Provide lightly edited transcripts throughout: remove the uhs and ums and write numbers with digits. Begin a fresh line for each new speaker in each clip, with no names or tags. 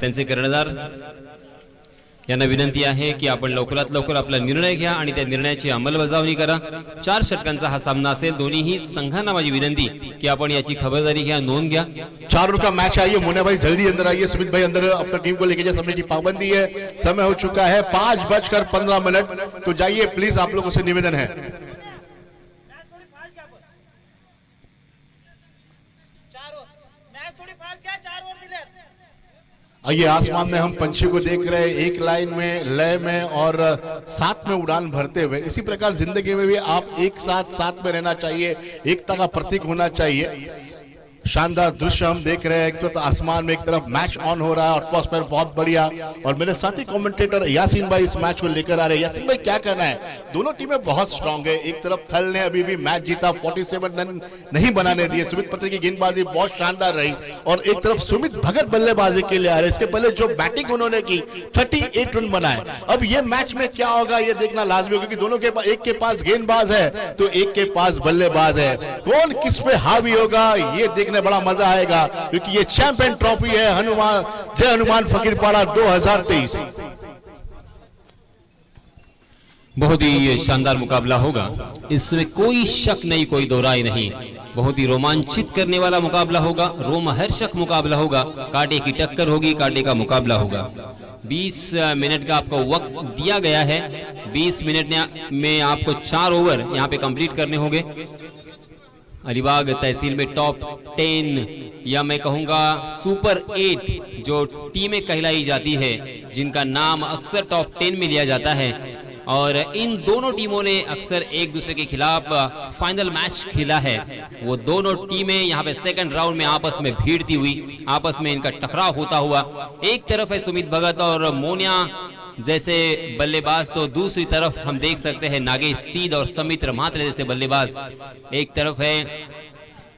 त्यांचे कर्णधार यांना विनंती आहे की आपण लवकरात लवकर आपला निर्णय घ्या आणि त्या निर्णयाची अंमलबजावणी करा। 4 षटकांचा हा सामना असेल। दोन्ही संघांना माझी विनंती की आपण याची खबरदारी घ्या, नोंद घ्या।
4 रन का मैच है। मोना भाई जल्दी अंदर आइए। सुमित भाई अंदर अपना टीम को लेके जाए, समय की पाबंदी है, समय हो चुका है 5:15 तो जाइए प्लीज, आप लोगों से निवेदन है। आइए, आसमान में हम पंछी को देख रहे हैं, एक लाइन में, लय में और साथ में उड़ान भरते हुए। इसी प्रकार जिंदगी में भी आप एक साथ में रहना चाहिए, एकता का प्रतीक होना चाहिए। शानदार दृश्य हम देख रहे हैं। एक तरफ आसमान में एक तरफ मैच ऑन हो रहा है, एटमॉस्फेयर बहुत बढ़िया, और मेरे साथी कमेंटेटर यासीन भाई इस मैच को लेकर आ रहे हैं। यासीन भाई क्या कहना है? दोनों टीमें बहुत स्ट्रांग है। एक तरफ थल ने अभी भी मैच जीता, 47 रन नहीं बनाने दिए। सुमित पत्री की गेंदबाजी बहुत शानदार रही, और एक तरफ सुमित भगत बल्लेबाजी के लिए आ रहे। इसके पहले जो बैटिंग उन्होंने की 38 रन बनाए। अब ये मैच में क्या होगा ये देखना लाजमी होगा, क्योंकि दोनों के पास, एक के पास गेंदबाज है तो एक के पास बल्लेबाज है। कौन किस पे हावी होगा ये देखने बड़ा मजा आएगा, क्योंकि ये चैंपियन ट्रॉफी है हनुमान जय हनुमान फकीरपाड़ा 2023।
बहुत ही शानदार मुकाबला होगा, इसमें कोई शक नहीं, कोई दो राय नहीं। बहुत ही रोमांचित करने वाला मुकाबला होगा, रोमहर्षक मुकाबला होगा। कांटे की टक्कर होगी, कांटे का मुकाबला होगा। 20 मिनट का आपको वक्त दिया गया है। 20 मिनट में आपको 4 ओवर यहाँ पे कंप्लीट करने होंगे। अलीबाग तहसील में टॉप 10 या मैं कहूँगा सुपर 8 जो टीमें कहलाई जाती है, जिनका नाम अक्सर टॉप 10 में लिया जाता है, और इन दोनों टीमों ने अक्सर एक दूसरे के खिलाफ फाइनल मैच खेला है। वो दोनों टीमें यहाँ पे सेकंड राउंड में आपस में भिड़ती हुई, आपस में इनका टकराव होता हुआ। एक तरफ है सुमित भगत और मोनिया जैसे बल्लेबाज, तो दूसरी तरफ हम देख सकते हैं नागेश सीध और समित्र म्हात्रे जैसे बल्लेबाज। एक तरफ है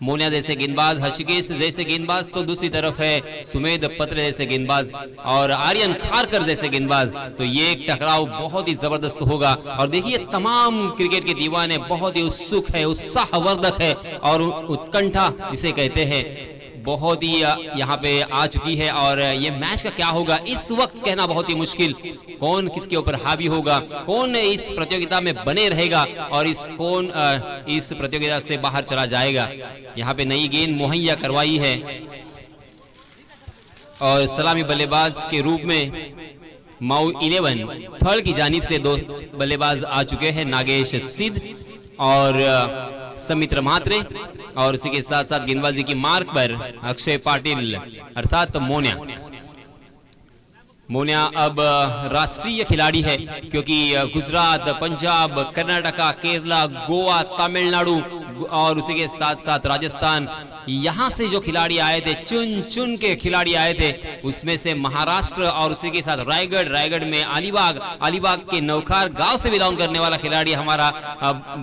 मोनिया जैसे गेंदबाज, हर्षिकेश जैसे गेंदबाज, तो दूसरी तरफ है सुमेध पत्रे जैसे गेंदबाज और आर्यन खारकर जैसे गेंदबाज। तो ये एक टकराव बहुत ही जबरदस्त होगा। और देखिए तमाम क्रिकेट के दीवाने बहुत ही उत्सुक है, उत्साहवर्धक है, और उत्कंठा जिसे कहते हैं बहुत ही यहाँ पे आ चुकी है। और ये मैच का क्या होगा इस वक्त कहना बहुत ही मुश्किल। कौन किसके ऊपर हावी होगा, कौन इस प्रतियोगिता में बने रहेगा और कौन इस प्रतियोगिता से बाहर चला जाएगा। यहाँ पे नई गेंद मुहैया करवाई है, और सलामी बल्लेबाज के रूप में माउ 11 थर्ड की जानिब से 2 बल्लेबाज आ चुके हैं, नागेश सिद्ध और समित्र म्हात्रे, और उसी के साथ साथ गेंदबाजी की मार्क पर अक्षय पाटिल अर्थात मोनिया अब राष्ट्रीय खिलाड़ी है, क्योंकि गुजरात, पंजाब, कर्नाटका, केरला, गोवा, तमिलनाडु और उसी के साथ साथ राजस्थान, यहाँ से जो खिलाड़ी आए थे, चुन के खिलाड़ी आए थे, उसमें से महाराष्ट्र और उसी के साथ रायगढ़ में अलीबाग के नौखार गांव से बिलोंग करने वाला खिलाड़ी हमारा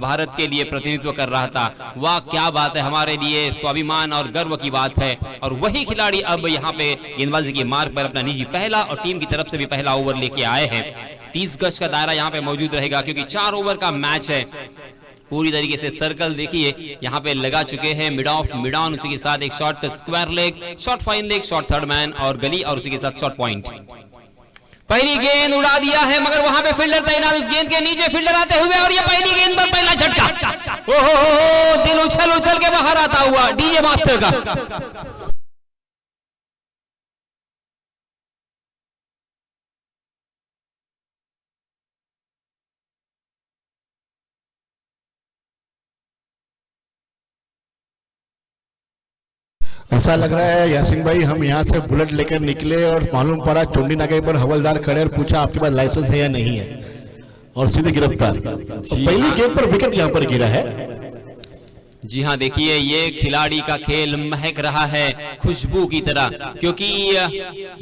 भारत के लिए प्रतिनिधित्व कर रहा था। वाह क्या बात है, हमारे लिए स्वाभिमान और गर्व की बात है। और वही खिलाड़ी अब यहाँ पे गेंदबाजी की मार्ग पर अपना निजी पहला और टीम की तरफ से भी पहला ओवर लेके आए हैं। 30 गज का दायरा यहाँ पे मौजूद रहेगा, क्योंकि 4 ओवर का मैच है। पूरी तरीके से सर्कल देखिए यहाँ पे लगा चुके हैं, मिड ऑफ, मिड ऑन, उसी के साथ एक short square leg, short fine leg, short third man और गली, और उसी के साथ शॉर्ट पॉइंट। पहली गेंद उड़ा दिया है, मगर वहां पे फील्डर तैनात, उस गेंद के नीचे फील्डर आते हुए, और ये पहली गेंद पर पहला झटका, ओहो दिल उछल के बाहर आता हुआ डीजे मास्टर का।
ऐसा लग रहा है यासीन भाई हम यहाँ से बुलेट लेकर निकले और मालूम पड़ा चुंडी नाके पर हवलदार खड़े और पूछा आपके पास लाइसेंस है या नहीं है, और सीधे गिरफ्तार। पहली गेंद पर विकेट यहाँ पर गिरा है।
जी हाँ, देखिए ये खिलाड़ी का खेल महक रहा है खुशबू की तरह, क्योंकि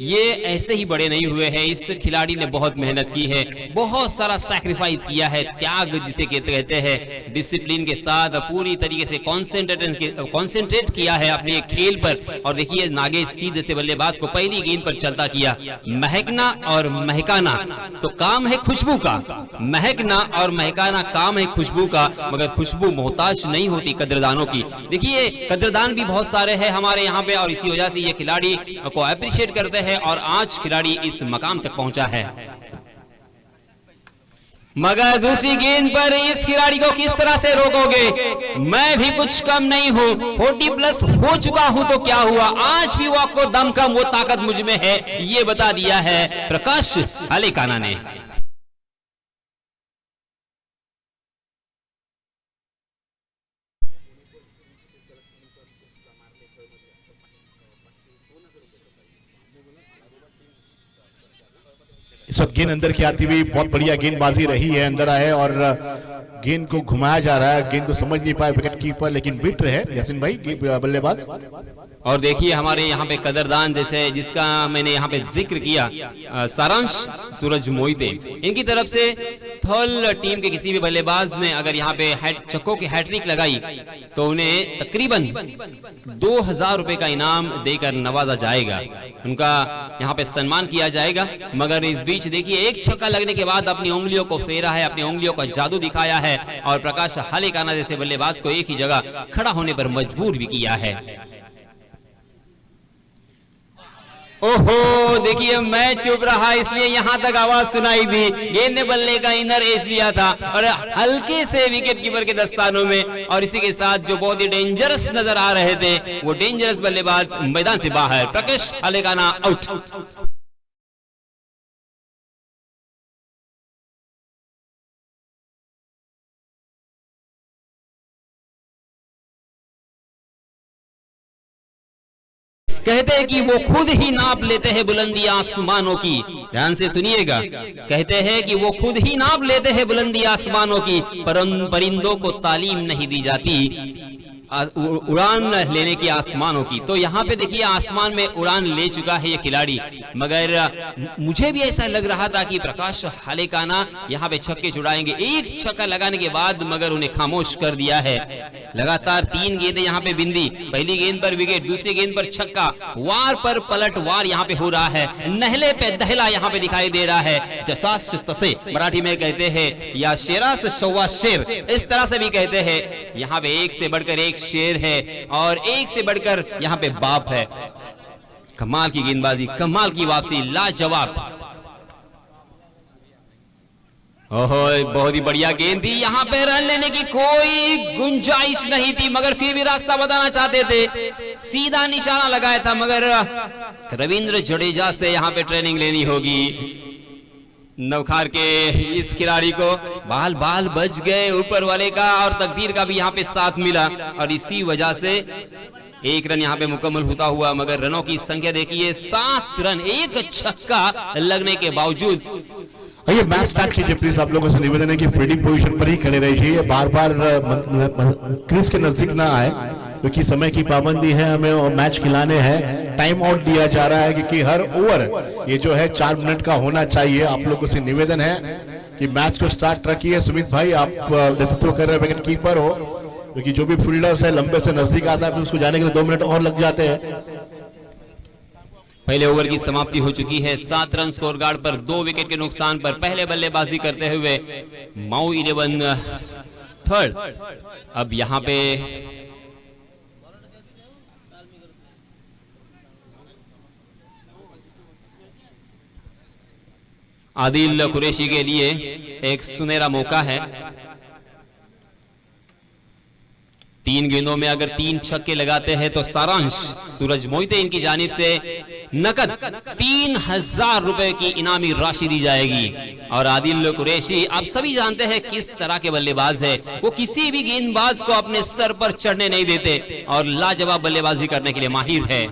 ये ऐसे ही बड़े नहीं हुए हैं। इस खिलाड़ी ने बहुत मेहनत की है, बहुत सारा सैक्रिफाइस किया है, त्याग जिसे कहते हैं, डिसिप्लिन के साथ पूरी तरीके से कॉन्सेंट्रेट किया है अपने खेल पर। और देखिए नागेश सीधे से बल्लेबाज को पहली गेंद पर चलता किया। महकना और महकाना तो काम है खुशबू का, महकना और महकाना काम है खुशबू का, मगर खुशबू मोहताज नहीं होती कदरदानों की। देखिए कदरदान भी बहुत सारे हैं हमारे यहाँ पे और इसी वजह से ये खिलाड़ी को अप्रिशिएट करते हैं और आज खिलाड़ी इस मकाम तक पहुंचा है। मगर दूसरी गेंद पर इस खिलाड़ी को किस तरह से रोकोगे? मैं भी कुछ कम नहीं हूं, 40+ हो चुका हूं तो क्या हुआ, आज भी वो आपको दम कम वो ताकत मुझ में है, ये बता दिया है प्रकाश हलेकाना ने।
इस वक्त गेंद अंदर की आती हुई बहुत बढ़िया गेंदबाजी रही है, अंदर आए और गेंद को घुमाया जा रहा है, गेंद को समझ नहीं पाए विकेट कीपर, लेकिन बिट रहे यासीन भाई बल्लेबाज।
और देखिए हमारे यहाँ पे कदरदान जैसे जिसका मैंने यहाँ पे जिक्र किया सारांश सूरज मोहिते, इनकी तरफ से थल टीम के किसी भी बल्लेबाज ने अगर यहाँ पे छक्कों की हैट्रिक लगाई तो उन्हें तकरीबन 2000 रुपए का इनाम देकर नवाजा जाएगा, उनका यहाँ पे सम्मान किया जाएगा। मगर इस बीच देखिए एक छक्का लगने के बाद अपनी उंगलियों को फेरा है, अपनी उंगलियों का जादू दिखाया है और प्रकाश हलेकाना जैसे बल्लेबाज को एक ही जगह खड़ा होने पर मजबूर भी किया है। ओहो देखिए मैं चुप रहा इसलिए यहां तक आवाज सुनाई दी, गेंद ने बल्ले का इनर एज लिया था और हल्के से विकेट कीपर के दस्तानों में, और इसी के साथ जो बहुत ही डेंजरस नजर आ रहे थे वो डेंजरस बल्लेबाज मैदान से बाहर। प्रकाश हलेकाना आउट। कहते हैं कि वो खुद ही नाप लेते हैं बुलंदी आसमानों की, ध्यान से सुनिएगा, कहते हैं कि वो खुद ही नाप लेते हैं बुलंदी आसमानों की, परिंदों को तालीम नहीं दी जाती उड़ान लेने की आसमानों की। तो यहाँ पे देखिए आसमान में उड़ान ले चुका है ये खिलाड़ी, मगर मुझे भी ऐसा लग रहा था कि प्रकाश हलेकाना यहाँ पे छक्के छुड़ाएंगे, एक छक्का लगाने के बाद मगर उन्हें खामोश कर दिया है। लगातार 3 गेंदें यहाँ पे बिंदी, पहली गेंद पर विकेट, दूसरी गेंद पर छक्का, वार पर पलट वार यहाँ पे हो रहा है, नहले पे दहला यहाँ पे दिखाई दे रहा है। जसास तसे मराठी में कहते हैं या शेरा से सवा शेर, इस तरह से भी कहते हैं। यहाँ पे एक से बढ़कर एक शेर है और एक से बढ़कर यहाँ पे बाप है। कमाल की गेंदबाजी, कमाल की वापसी, लाजवाब। ओहो बहुत ही बढ़िया गेंद थी, यहाँ पे रन लेने की कोई गुंजाइश नहीं थी मगर फिर भी रास्ता बताना चाहते थे, सीधा निशाना लगाया था मगर रविंद्र जडेजा से यहाँ पे ट्रेनिंग लेनी होगी। नवखार के इस खिलाड़ी को बाल बाल बच गए ऊपर वाले का और तकदीर का भी यहाँ पे साथ मिला और इसी वजह से 1 रन यहाँ पे मुकम्मल होता हुआ। मगर रनों की संख्या देखिए 7 रन, एक छक्का लगने के बावजूद।
ये मैच स्टार्ट कीजिए प्लीज, आप लोगों से निवेदन है कि फील्डिंग पोजीशन पर ही खड़े रहिए, बार बार क्रीज के नजदीक ना आए क्योंकि समय की पाबंदी है, हमें मैच खिलाने हैं। टाइम आउट दिया जा रहा है क्योंकि हर ओवर ये जो है 4 मिनट का होना चाहिए। आप लोगों से निवेदन है कि मैच को स्टार्ट रखिए। सुमित भाई आप नेतृत्व कर रहे विकेट कीपर हो, क्योंकि जो भी फील्डर्स है लंबे से नजदीक आता है फिर उसको जाने के लिए 2 मिनट और लग जाते हैं।
पहले ओवर की समाप्ति हो चुकी है, 7 रन स्कोर गार्ड पर 2 विकेट के नुकसान पर पहले बल्लेबाजी करते हुए माऊ 11 थर्ड। अब यहां पे आदिल कुरैशी के लिए एक सुनहरा मौका है। 3 गेंदों में अगर 3 छक्के लगाते हैं तो सारांश सूरज मोहिते इनकी जानिब से नकद 3000 रुपए की इनामी राशि दी जाएगी। और आदिल कुरैशी आप सभी जानते हैं किस तरह के बल्लेबाज है, वो किसी भी गेंदबाज को अपने सर पर चढ़ने नहीं देते और लाजवाब बल्लेबाजी करने के लिए माहिर है।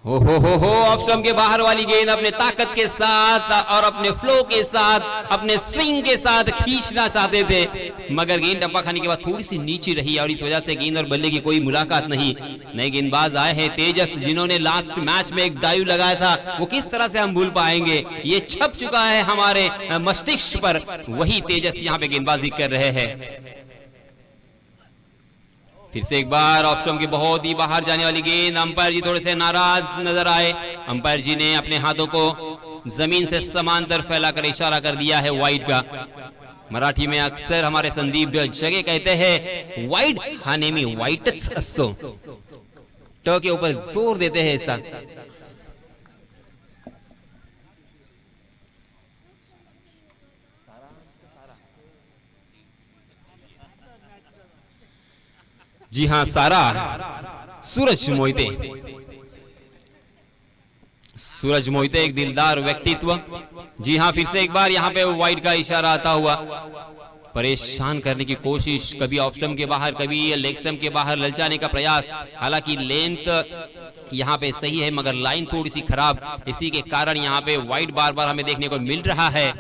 हो ऑप्शन के बाहर वाली गेंद अपने ताकत के साथ और अपने फ्लो के साथ, अपने स्विंग के साथ खींचना चाहते थे मगर गेंद टप्पा खाने के बाद थोड़ी सी नीचे रही और इस वजह से गेंद और बल्ले की कोई मुलाकात नहीं। नए गेंदबाज आए हैं तेजस, जिन्होंने लास्ट मैच में एक डाइव लगाया था, वो किस तरह से हम भूल पाएंगे, ये छप चुका है हमारे मस्तिष्क पर। वही तेजस यहाँ पे गेंदबाजी कर रहे हैं। फिर से एक बार ऑप्शन के बहुत ही बाहर जाने वाली गेंद, अंपायर जी थोड़े से नाराज नजर आए। अंपायर जी ने अपने हाथों को जमीन से समांतर फैलाकर इशारा कर दिया है वाइड का। मराठी में अक्सर हमारे संदीप जगह कहते हैं वाइड हा नेहमी वाईटच असतो, ट के ऊपर जोर देते हैं ऐसा। जी हां, सारा सूरज मोहिते। सूरज मोहिते एक दिलदार व्यक्तित्व। जी हां, फिर से एक बार यहां पे वाइड का इशारा आता हुआ, परेशान करने की कोशिश, कभी ऑफ स्टंप के बाहर, कभी लेग स्टंप के बाहर ललचाने का प्रयास। हालांकि लेंथ यहां पे सही है मगर लाइन थोड़ी सी खराब, इसी के कारण यहां पे वाइड बार बार हमें देखने को मिल रहा है।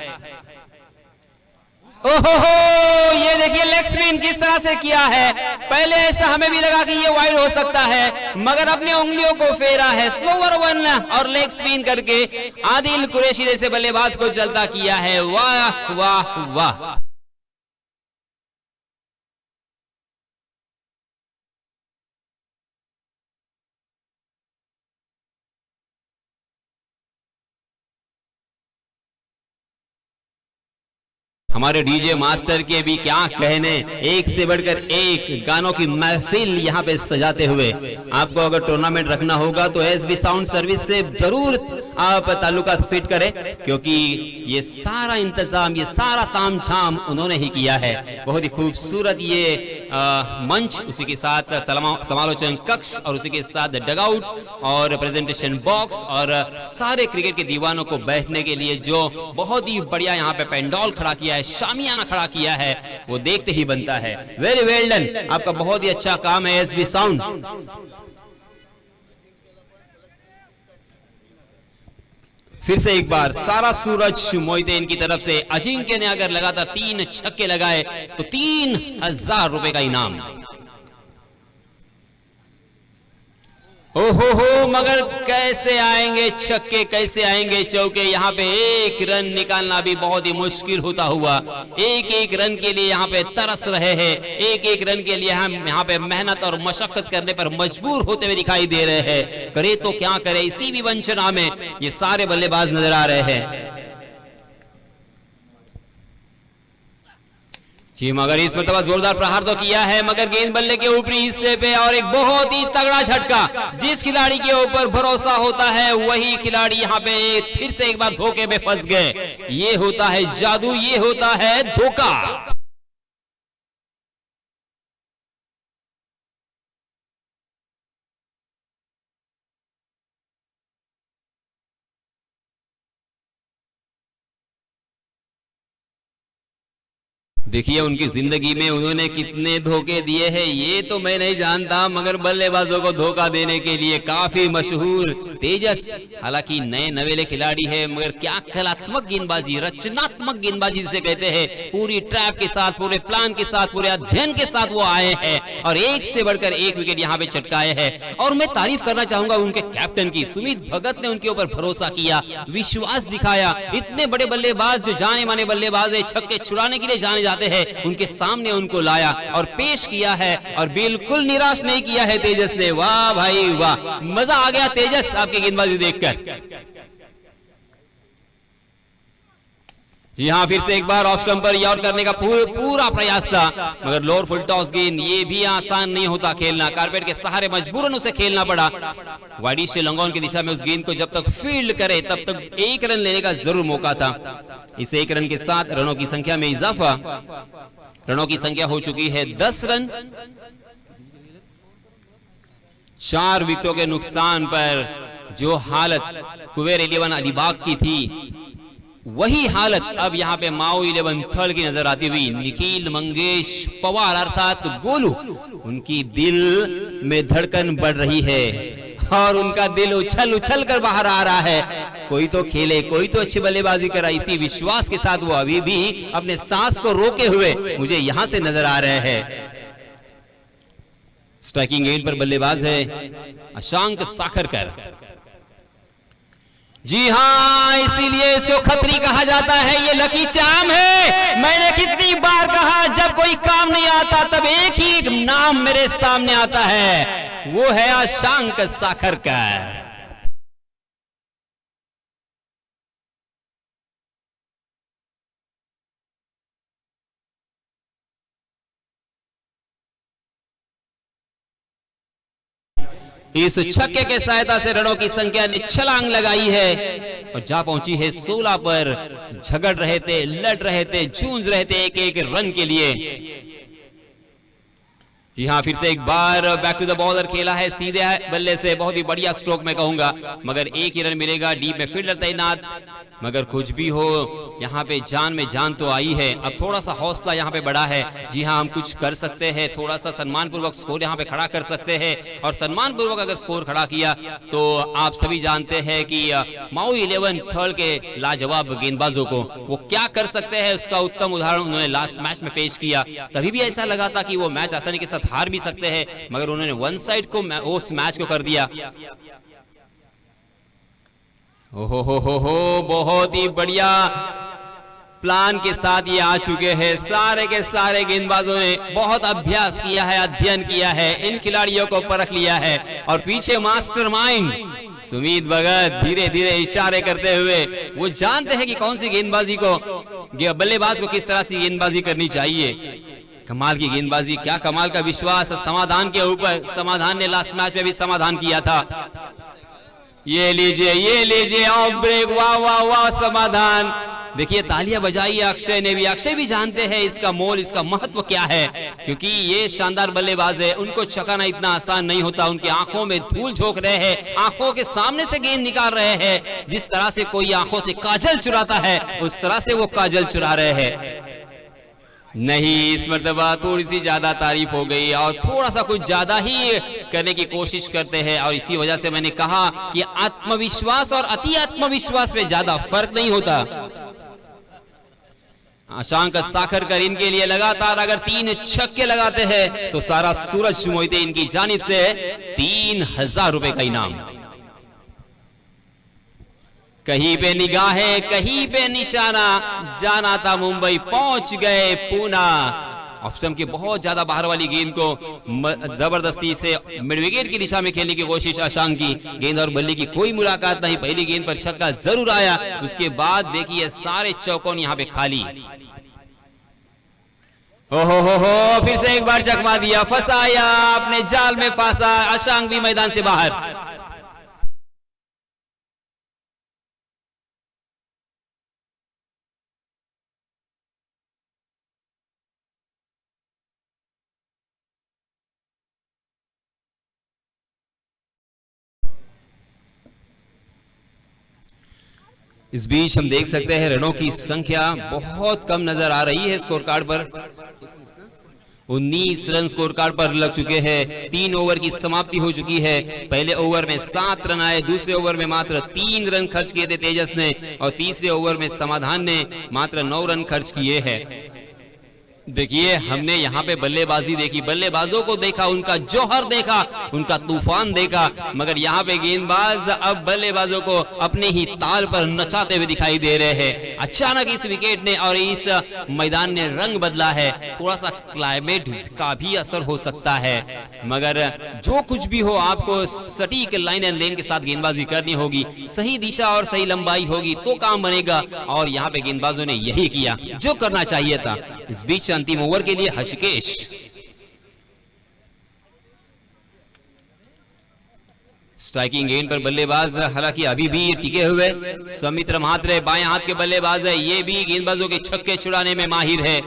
ओहो हो, ये देखिए लेग स्पिन किस तरह से किया है। पहले ऐसा हमें भी लगा कि ये वाइड हो सकता है मगर अपने उंगलियों को फेरा है, स्लोवर वन और लेग स्पिन करके आदिल कुरैशी जैसे बल्लेबाज को चलता किया है। वाह वाह वाह। हमारे डीजे मास्टर के भी क्या कहने, एक से बढ़कर एक गानों की महफिल यहाँ पे सजाते हुए। आपको अगर टूर्नामेंट रखना होगा तो एसबी साउंड सर्विस से जरूर आप ताल्लुका फिट करें, क्योंकि ये सारा इंतजाम, ये सारा तामझाम उन्होंने ही किया है। बहुत ही खूबसूरत ये मंच, उसी के साथ समालोचन कक्ष और उसी के साथ डगआउट और प्रेजेंटेशन बॉक्स और सारे क्रिकेट के दीवानों को बैठने के लिए जो बहुत ही बढ़िया यहाँ पे पेंडॉल खड़ा किया है, शामियाना खड़ा किया है, वो देखते ही बनता है। वेरी वेल डन, आपका बहुत ही अच्छा काम है एसबी साउंड। फिर से एक बार सारा सूरज मोहिते इनकी तरफ से। अजिंक्य ने अगर लगातार 3 छक्के लगाए तो 3000 रुपए का इनाम। ओहो हो, मगर कैसे आएंगे छक्के, कैसे आएंगे चौके। यहाँ पे एक रन निकालना भी बहुत ही मुश्किल होता हुआ, एक एक रन के लिए यहाँ पे तरस रहे हैं, एक एक रन के लिए हम यहाँ पे मेहनत और मशक्कत करने पर मजबूर होते हुए दिखाई दे रहे हैं। करे तो क्या करे, इसी भी वंचना में ये सारे बल्लेबाज नजर आ रहे हैं। जी, मगर इस मरतबा जोरदार प्रहार तो किया है मगर गेंद बल्ले के ऊपरी हिस्से पे और एक बहुत ही तगड़ा झटका। जिस खिलाड़ी के ऊपर भरोसा होता है वही खिलाड़ी यहाँ पे फिर से एक बार धोखे में फंस गए। ये होता है जादू, ये होता है धोखा। देखिए उनकी जिंदगी में उन्होंने कितने धोखे दिए हैं ये तो मैं नहीं जानता, मगर बल्लेबाजों को धोखा देने के लिए काफी मशहूर तेजस, हालांकि नए नवेले खिलाड़ी है मगर क्या कलात्मक गेंदबाजी, रचनात्मक गेंदबाजी जिसे कहते हैं, पूरी ट्रैप के साथ, पूरे प्लान के साथ, पूरे अध्ययन के साथ वो आए हैं और एक से बढ़कर एक विकेट यहाँ पे चटकाए हैं। और मैं तारीफ करना चाहूंगा उनके कैप्टन की, सुमित भगत ने उनके ऊपर भरोसा किया, विश्वास दिखाया। इतने बड़े बल्लेबाज जो जाने माने बल्लेबाज है, छक्के छुड़ाने के लिए जाने जाते हैं, उनके सामने उनको लाया और पेश किया है और बिल्कुल निराश नहीं किया है तेजस ने। वाह भाई वाह, मजा आ गया तेजस आपकी गेंदबाजी देखकर। जी हाँ, फिर से एक बार ऑफ स्टंप पर यार्ड करने का पूरा प्रयास था मगर लोअर फुल टॉस गेंद, ये भी आसान नहीं होता खेलना, कारपेट के सहारे मजबूरन उसे खेलना पड़ा। वाइड से लॉन्ग की दिशा में उस गेंद को जब तक फील्ड करे तब तक एक रन लेने का जरूर मौका था। इस एक रन के साथ रनों की संख्या में इजाफा, रनों की संख्या हो चुकी है 10 रन। 4 विकेटों के नुकसान पर जो हालत कुबेर 11 अलीबाग की थी वही हालत अब यहाँ पे माओ 11 थर्ड की नजर आती हुई। निखिल मंगेश पवार अर्थात गोलू, उनकी दिल में धड़कन बढ़ रही है और उनका दिल उछल उछल कर बाहर आ रहा है। कोई तो खेले, कोई तो अच्छी बल्लेबाजी करे, इसी विश्वास के साथ वो अभी भी अपने सांस को रोके हुए मुझे यहां से नजर आ रहे हैं। स्ट्राइकिंग एंड पर बल्लेबाज है अशांक साखरकर। जी हाँ, इसीलिए इसको खत्री कहा जाता है, ये लकी चार्म है। मैंने कितनी बार कहा जब कोई काम नहीं आता तब एक ही नाम मेरे सामने आता है, वो है अशांक साखरकर। इस छक्के के सहायता से रनों की संख्या ने छलांग लगाई है और जा पहुंची है 16 पर। झगड़ रहे थे, लड़ रहे थे, जूझ रहे थे एक एक रन के लिए। जी हाँ, फिर से एक बार बैक टू द बॉलर खेला है सीधे बल्ले से, बहुत ही बढ़िया स्ट्रोक मैं कहूंगा, मगर एक ही रन मिलेगा। डीप में फील्डर तैनात, मगर कुछ भी हो यहाँ पे जान में जान तो आई है। अब थोड़ा सा हौसला यहाँ पे बढ़ा है। जी हाँ, हम कुछ कर सकते हैं, थोड़ा सा सम्मान पूर्वक स्कोर यहाँ पे खड़ा कर सकते हैं। और सम्मान पूर्वक अगर स्कोर खड़ा किया तो आप सभी जानते हैं कि माओ 11 थर्ड के लाजवाब गेंदबाजों को वो क्या कर सकते हैं, उसका उत्तम उदाहरण उन्होंने लास्ट मैच में पेश किया। तभी भी ऐसा लगा था कि वो मैच आसानी के साथ हार भी सकते हैं, मगर उन्होंने वन साइड को उस मैच को कर दिया। ओहो, बहुत ही बढ़िया प्लान के साथ ये आ चुके हैं। सारे के सारे गेंदबाजों ने बहुत अभ्यास किया है, अध्ययन किया है, इन खिलाड़ियों को परख लिया है। और पीछे मास्टरमाइंड सुमित भगत धीरे धीरे इशारे करते हुए, वो जानते हैं कि कौन सी गेंदबाजी को, बल्लेबाज को किस तरह से गेंदबाजी करनी चाहिए। कमाल की गेंदबाजी, क्या कमाल का विश्वास समाधान के ऊपर। समाधान ने लास्ट मैच में भी समाधान किया था। ये लीजिए ऑफ ब्रेक, वाह वाह वाह समाधान। देखिए तालियां बजाई अक्षय ने भी। अक्षय भी जानते हैं इसका मोल, इसका महत्व क्या है, क्योंकि ये शानदार बल्लेबाज है, उनको छकाना इतना आसान नहीं होता। उनकी आंखों में धूल झोंक रहे हैं, आंखों के सामने से गेंद निकाल रहे हैं। जिस तरह से कोई आंखों से काजल चुराता है, उस तरह से वो काजल चुरा रहे हैं। नहीं, इस मर्तबा थोड़ी सी ज्यादा तारीफ हो गई और थोड़ा सा कुछ ज्यादा ही करने की कोशिश करते हैं। और इसी वजह से मैंने कहा कि आत्मविश्वास और अति आत्मविश्वास में ज्यादा फर्क नहीं होता। आशांक साखरकर इनके लिए लगातार अगर 3 छक्के लगाते हैं तो सारा सूरज मोहिते इनकी जानिब से 3000 रुपए का इनाम। कहीं पे निगाहें, कहीं पे निशाना, जाना था मुंबई, पहुंच गए पूना। ऑफ की बहुत ज्यादा बाहर वाली गेंद को जबरदस्ती से मिड विकेट की दिशा में खेलने की कोशिश आशांक की। गेंद और बल्ले की कोई मुलाकात नहीं, पहली गेंद पर छक्का जरूर आया, उसके बाद देखिए सारे चौकोन यहाँ पे खाली। ओहो, फिर से एक बार चकमा दिया, फंसाया, अपने जाल में फंसा। आशांक भी मैदान से बाहर। इस बीच हम देख सकते हैं रनों की संख्या बहुत कम नजर आ रही है स्कोर कार्ड पर। 19 रन स्कोर कार्ड पर लग चुके हैं। 3 ओवर की समाप्ति हो चुकी है। पहले ओवर में 7 रन आए, दूसरे ओवर में मात्र 3 रन खर्च किए थे तेजस ने, और तीसरे ओवर में समाधान ने मात्र 9 रन खर्च किए हैं। देखिए हमने यहाँ पे बल्लेबाजी देखी, बल्लेबाजों को देखा, उनका जौहर देखा, उनका तूफान देखा, मगर यहाँ पे गेंदबाज अब बल्लेबाजों को अपने ही ताल पर नचाते हुए दिखाई दे रहे हैं। अचानक इस विकेट ने और इस मैदान ने रंग बदला है। थोड़ा सा क्लाइमेट का भी असर हो सकता है, मगर जो कुछ भी हो आपको सटीक लाइन एंड लेन के साथ गेंदबाजी करनी होगी। सही दिशा और सही लंबाई होगी तो काम बनेगा, और यहाँ पे गेंदबाजों ने यही किया जो करना चाहिए था। इस बीच अंतिम ओवर के लिए हर्षिकेश। स्ट्राइकिंग एंड पर बल्लेबाज हालांकि अभी भी टिके हुए सौमित्र महात्रे बाएं हाथ के बल्लेबाज है। ये भी गेंदबाजों के छक्के छुड़ाने में माहिर है।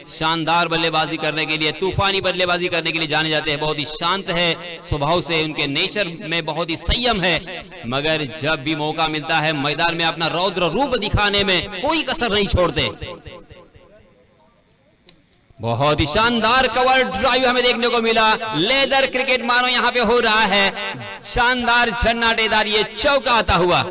शानदार बल्लेबाजी करने के लिए, तूफानी बल्लेबाजी करने के लिए जाने जाते हैं। बहुत ही शांत है स्वभाव से, उनके नेचर में बहुत ही संयम है, मगर जब भी मौका मिलता है मैदान में अपना रौद्र रूप दिखाने में कोई कसर नहीं छोड़ते। बहुत ही शानदार कवर ड्राइव हमें देखने को मिला। लेदर क्रिकेट मानो यहां पे हो रहा है। शानदार झन्नाटेदार ये चौका आता हुआ।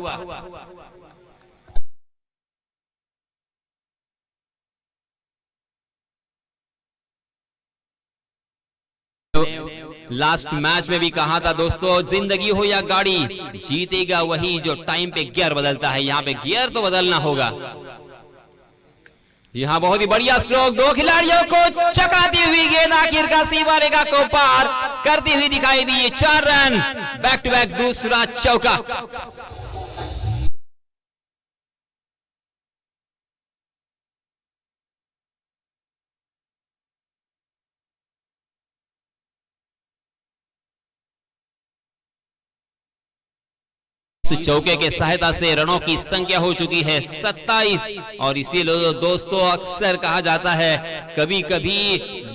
लास्ट मैच में भी कहा था दोस्तों, जिंदगी हो या गाड़ी, जीतेगा वही जो टाइम पे गियर बदलता है। यहां पे गियर तो बदलना होगा। यहाँ बहुत ही बढ़िया स्ट्रोक, 2 खिलाड़ियों को चकाती हुई गेंद आखिरकार सीमा रेखा को पार करती हुई दिखाई दी। 4 रन, बैक टू बैक दूसरा चौका। इस चौके के सहायता से रनों की संख्या हो चुकी है 27 और इसीलिए दोस्तों अक्सर कहा जाता है कभी कभी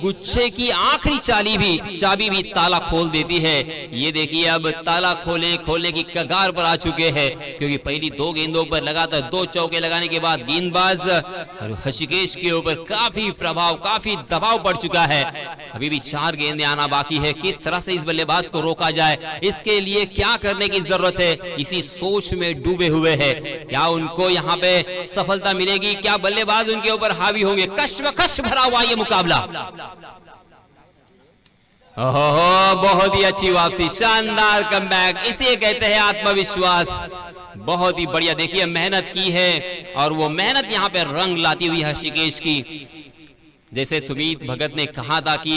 गुच्छे की आखिरी चाबी भी ताला खोल देती है। ये देखिए अब ताला खोलने की कगार पर आ चुके हैं, क्योंकि पहली 2 गेंदों पर लगातार 2 चौके लगाने के बाद गेंदबाज ऋषिकेश के ऊपर काफी प्रभाव, काफी दबाव पड़ चुका है। अभी भी 4 गेंदें आना बाकी है। किस तरह से इस बल्लेबाज को रोका जाए, इसके लिए क्या करने की जरूरत है, इसी सोच में डूबे हुए हैं। क्या उनको यहाँ पे सफलता मिलेगी, क्या बल्लेबाज उनके ऊपर हावी होंगे? कश्मकश भरा हुआ ये मुकाबला। ओहो, बहुत ही अच्छी वापसी, शानदार कमबैक, इसे कहते हैं आत्मविश्वास। बहुत ही बढ़िया, देखिए मेहनत की है और वो मेहनत यहाँ पे रंग लाती हुई ऋषिकेश की। जैसे सुमित भगत ने कहा था कि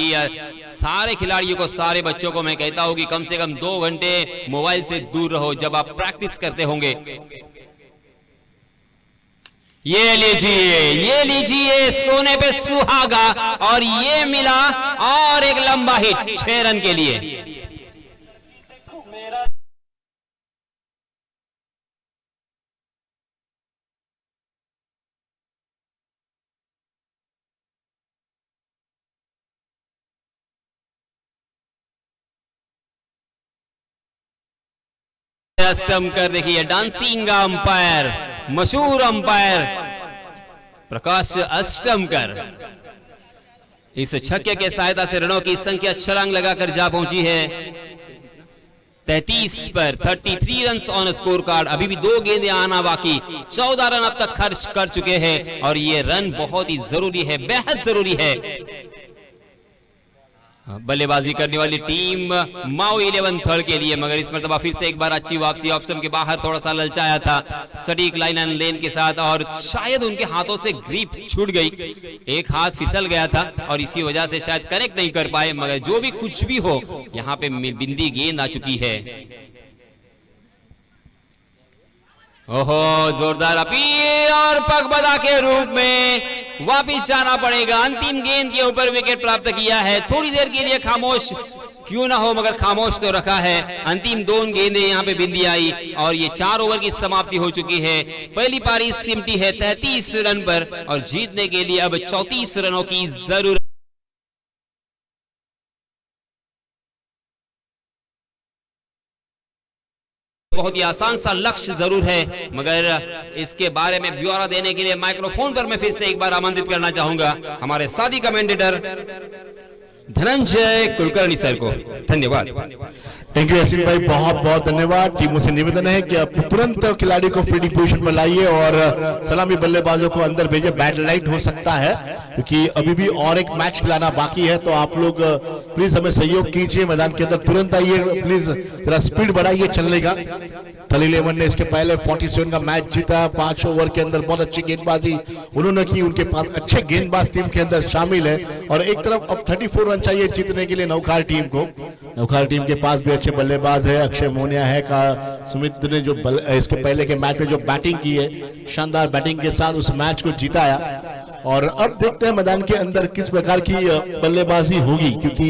सारे खिलाड़ियों को, सारे बच्चों को मैं कहता हूं कि कम से कम 2 घंटे मोबाइल से दूर रहो जब आप प्रैक्टिस करते होंगे। ये लीजिए सोने पे सुहागा और ये मिला और एक लंबा हिट 6 रन के लिए। स्टंप कर देखिए, डांसिंग अंपायर, मशहूर अंपायर प्रकाश अस्टमकर इस छक्के के सहायता से रनों की संख्या छलांग लगाकर जा पहुंची है 33 पर। 33 रन ऑन स्कोर कार्ड। अभी भी 2 गेंदें आना बाकी, 14 रन अब तक खर्च कर चुके हैं और ये रन बहुत ही जरूरी है, बेहद जरूरी है। बल्लेबाजी करने वाली टीम माओ 11 थर्ड के लिए, मगर इस मरतबा फिर से एक बार अच्छी वापसी। ऑप्शन के बाहर थोड़ा सा ललचाया था सटीक लाइन एंड लेन के साथ और शायद उनके हाथों से ग्रिप छूट गई, एक हाथ फिसल गया था और इसी वजह से शायद कनेक्ट नहीं कर पाए। मगर जो भी कुछ भी हो, यहाँ पे बिंदी गेंद आ चुकी है। ओहो, जोरदार अपील और पगबदा के रूप में वापिस जाना पड़ेगा। अंतिम गेंद के ऊपर विकेट प्राप्त किया है। थोड़ी देर के लिए खामोश क्यों ना हो, मगर खामोश तो रखा है। अंतिम 2 गेंदें यहाँ पे बिंदी आई और ये 4 ओवर की समाप्ति हो चुकी है। पहली पारी सिमटी है 33 रन पर और जीतने के लिए अब 34 रनों की जरूरत। बहुत ही आसान सा लक्ष्य जरूर है, मगर इसके बारे में ब्यौरा देने के लिए माइक्रोफोन पर मैं फिर से एक बार आमंत्रित करना चाहूंगा हमारे साथी कमेंटेटर धनंजय कुलकर्णी सर को। धन्यवाद।
थैंक यू यासीन भाई, बहुत बहुत धन्यवाद। टीमों से निवेदन है कि आप तुरंत खिलाड़ी को फील्डिंग पोजीशन पर लाइए और सलामी बल्लेबाजों को अंदर भेजिए। बैड लाइट हो सकता है क्योंकि अभी भी और एक मैच खिलाना बाकी है, तो आप लोग प्लीज हमें सहयोग कीजिए। मैदान के अंदर तुरंत आइए, प्लीज जरा स्पीड बढ़ाइए चलने का। थल 11 ने इसके पहले 47 का मैच जीता। 5 ओवर के अंदर बहुत अच्छी गेंदबाजी उन्होंने की। उनके पास अच्छे गेंदबाज टीम के अंदर शामिल है और एक तरफ अब 34 रन चाहिए जीतने के लिए नौखार टीम को। नौखार टीम के पास भी अच्छे बल्लेबाज है, अक्षय मोनिया है का सुमित ने जो इसके पहले के मैच में जो बैटिंग की है, शानदार बैटिंग के साथ उस मैच को जिताया। और अब देखते हैं मैदान के अंदर किस प्रकार की बल्लेबाजी होगी, क्योंकि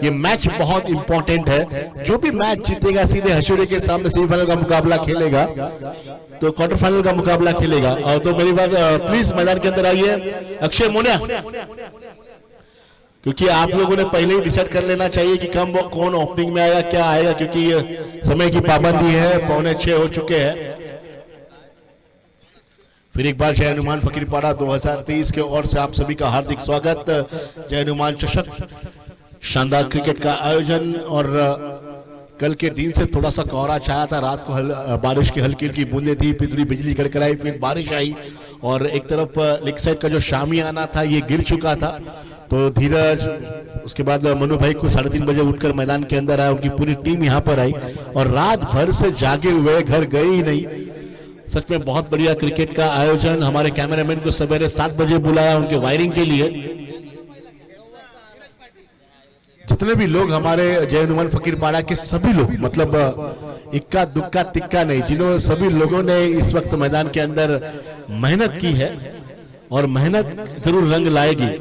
ये मैच बहुत इंपॉर्टेंट है। जो भी मैच जीतेगा सीधे हशुरे के सामने सेमीफाइनल का मुकाबला खेलेगा, तो क्वार्टर फाइनल का मुकाबला खेलेगा। और तो मेरी बात, प्लीज मैदान के अंदर आइए अक्षय मोनिया, क्योंकि आप लोगों ने पहले ही डिसाइड कर लेना चाहिए कि कौन ओपनिंग में आएगा, क्या आएगा, क्योंकि समय की पाबंदी है। 5:45 हो चुके हैं। फिर एक बार जय हनुमान फकीरपाड़ा 2023 के ओर से आप सभी का हार्दिक स्वागत। जय हनुमान चषक शानदार क्रिकेट का आयोजन। और कल के दिन से थोड़ा सा कोहरा छाया था, रात को बारिश की हल्की हल्की बूंदें थी, बिजली कड़कड़ाई, फिर बारिश आई और एक तरफ लेग साइड का जो शामियाना था ये गिर चुका था। तो धीरज, उसके बाद मनु भाई को 3:30 बजे उठकर मैदान के अंदर आया, उनकी पूरी टीम यहाँ पर आई और रात भर से जागे हुए, घर गए ही नहीं। सच में बहुत बढ़िया क्रिकेट का आयोजन। हमारे कैमरामैन को सवेरे 7 बजे बुलाया उनके वायरिंग के लिए। जितने भी लोग हमारे जय हनुमान फकीरपाड़ा के सभी लोग, मतलब इक्का दुक्का तिक्का नहीं, जिन्होंने सभी लोगों ने इस वक्त मैदान के अंदर मेहनत की है और मेहनत जरूर रंग लाएगी।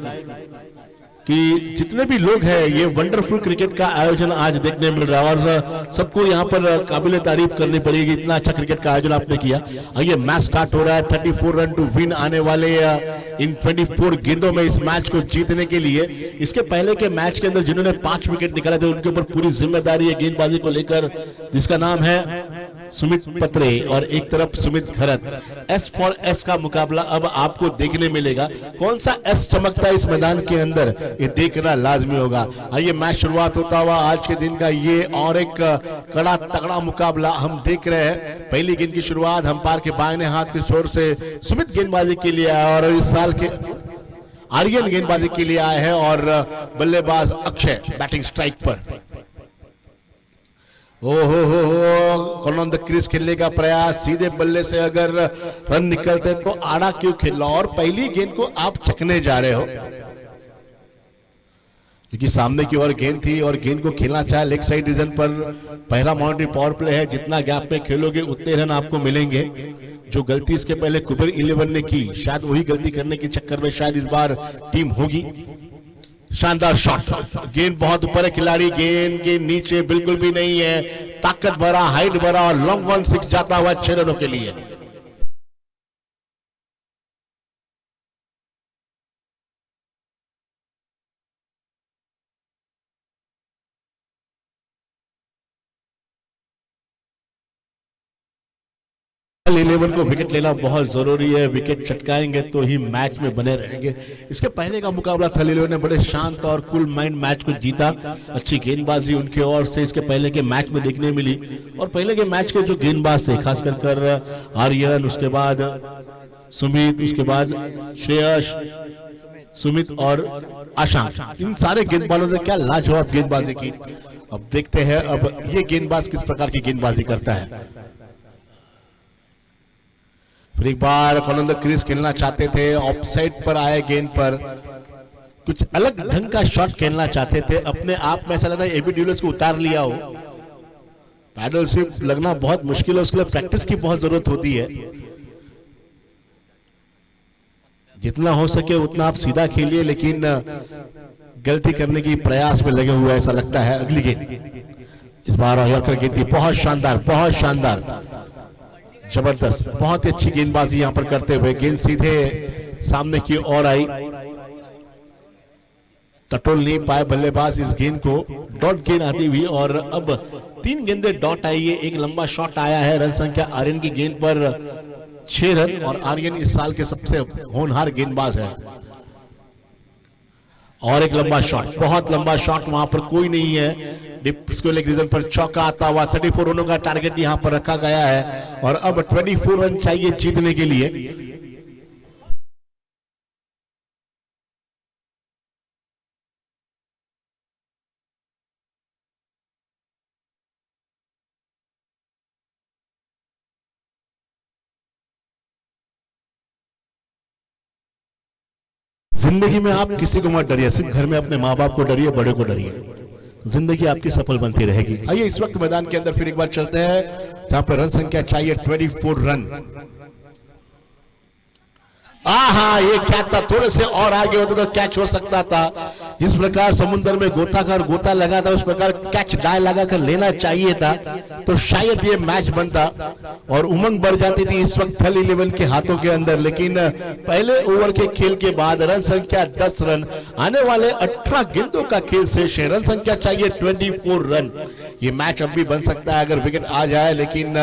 कि जितने भी लोग हैं ये वंडरफुल क्रिकेट का आयोजन आज देखने मिल रहा है और सबको यहाँ पर काबिल तारीफ करनी पड़ेगी, इतना अच्छा क्रिकेट का आयोजन आपने किया। ये मैच स्टार्ट हो रहा है, 34 रन टू विन आने वाले इन 24 गेंदों में इस मैच को जीतने के लिए। इसके पहले के मैच के अंदर जिन्होंने 5 विकेट निकाले थे उनके ऊपर पूरी जिम्मेदारी है गेंदबाजी को लेकर, जिसका नाम है सुमित पत्रे और एक तरफ सुमित खरत। एस फॉर एस का मुकाबला अब आपको देखने मिलेगा। कौन सा एस चमकता है इस मैदान के अंदर ये देखना लाजमी होगा। आइए मैच शुरुआत होता हुआ आज के दिन का ये और एक कड़ा तगड़ा मुकाबला हम देख रहे हैं। पहली गेंद की शुरुआत अंपायर के बाएं हाथ की ओर से सुमित गेंदबाजी के लिए आया और इस साल के आर्यन गेंदबाजी के लिए आए हैं और बल्लेबाज अक्षय बैटिंग स्ट्राइक पर। कौन ऑन द क्रीज खेलने का प्रयास, सीधे बल्ले से अगर रन निकलते तो आड़ा क्यों खेलना, और पहली गेंद को आप चकने जा रहे हो क्योंकि सामने की ओर गेंद थी और गेंद को खेलना चाहे लेग साइड रीजन पर। पहला माउंड्री पावर प्ले है, जितना गैप में खेलोगे उतने रन आपको मिलेंगे। जो गलती इसके पहले कुबेर 11 ने की, शायद वही गलती करने के चक्कर में शायद इस बार टीम होगी। शानदार शॉट, गेंद बहुत ऊपर है, खिलाड़ी गेंद के नीचे बिल्कुल भी नहीं है, ताकत भरा, हाइट भरा और लॉन्ग वन सिक्स जाता हुआ 6 रनों के लिए। थल 11 को विकेट लेना बहुत जरूरी है, विकेट चटकाएंगे तो ही मैच में बने रहेंगे। इसके पहले का मुकाबला थल 11 ने बड़े शांत और कूल माइंड मैच को जीता। अच्छी गेंदबाजी उनके ओर से इसके पहले के मैच में देखने मिली और पहले के मैच के जो गेंदबाज थे खास कर आर्यन, उसके बाद सुमित, उसके बाद श्रेयस, सुमित और आशांक, इन सारे गेंदबाजों ने क्या लाजवाब गेंदबाजी की। अब देखते हैं अब ये गेंदबाज किस प्रकार की गेंदबाजी करता है। फिर एक बार कॉर्नर द क्रीज खेलना चाहते थे, ऑफसाइड पर आए गेंद पर, कुछ अलग ढंग का शॉट खेलना चाहते थे। अपने आप में ऐसा लग रहा है एबी डिविलियर्स को उतार लिया हो। पैडल स्वीप लगना बहुत मुश्किल है, उसके लिए प्रैक्टिस की बहुत जरूरत होती है। जितना हो सके उतना आप सीधा खेलिए, लेकिन गलती करने की प्रयास में लगे हुए ऐसा लगता है। अगली गेंद इस बार यॉर्कर गेंद थी, बहुत शानदार, बहुत शानदार, जबरदस्त, बहुत ही अच्छी गेंदबाजी यहां पर करते हुए गेंद सीधे सामने की ओर आई, टटोल नहीं पाए बल्लेबाज इस गेंद को। डॉट गेंद आती हुई और अब 3 गेंदे डॉट आई है, एक लंबा शॉट आया है। रन संख्या आर्यन की गेंद पर 6 रन और आर्यन इस साल के सबसे होनहार गेंदबाज है। और एक लंबा शॉट, बहुत लंबा शॉट, वहां पर कोई नहीं है। डिस्को लेग रीजन पर चौका आता हुआ 34 रनों का टारगेट यहां पर रखा गया है और अब 24 रन चाहिए जीतने के लिए। जिंदगी में आप किसी को मत डरिए, सिर्फ घर में अपने माँ बाप को डरिए, बड़े को डरिए, जिंदगी आपकी सफल बनती रहेगी। आइए इस वक्त मैदान के अंदर फिर एक बार चलते हैं जहां पर रन संख्या चाहिए 24 रन। आहा, ये क्या था, थोड़े से और आगे होते तो कैच हो सकता था। जिस प्रकार समुद्र में गोताखोर गोता लगा था उस प्रकार कैच डाय लगा कर लेना चाहिए था तो शायद ये मैच बनता और उमंग बढ़ जाती थी इस वक्त थल 11 के हाथों के अंदर। लेकिन पहले ओवर के खेल के बाद रन संख्या 10 रन, आने वाले 18 गेंदों का खेल शेष है, रन संख्या चाहिए 24 रन। ये मैच अब भी बन सकता है अगर विकेट आ जाए, लेकिन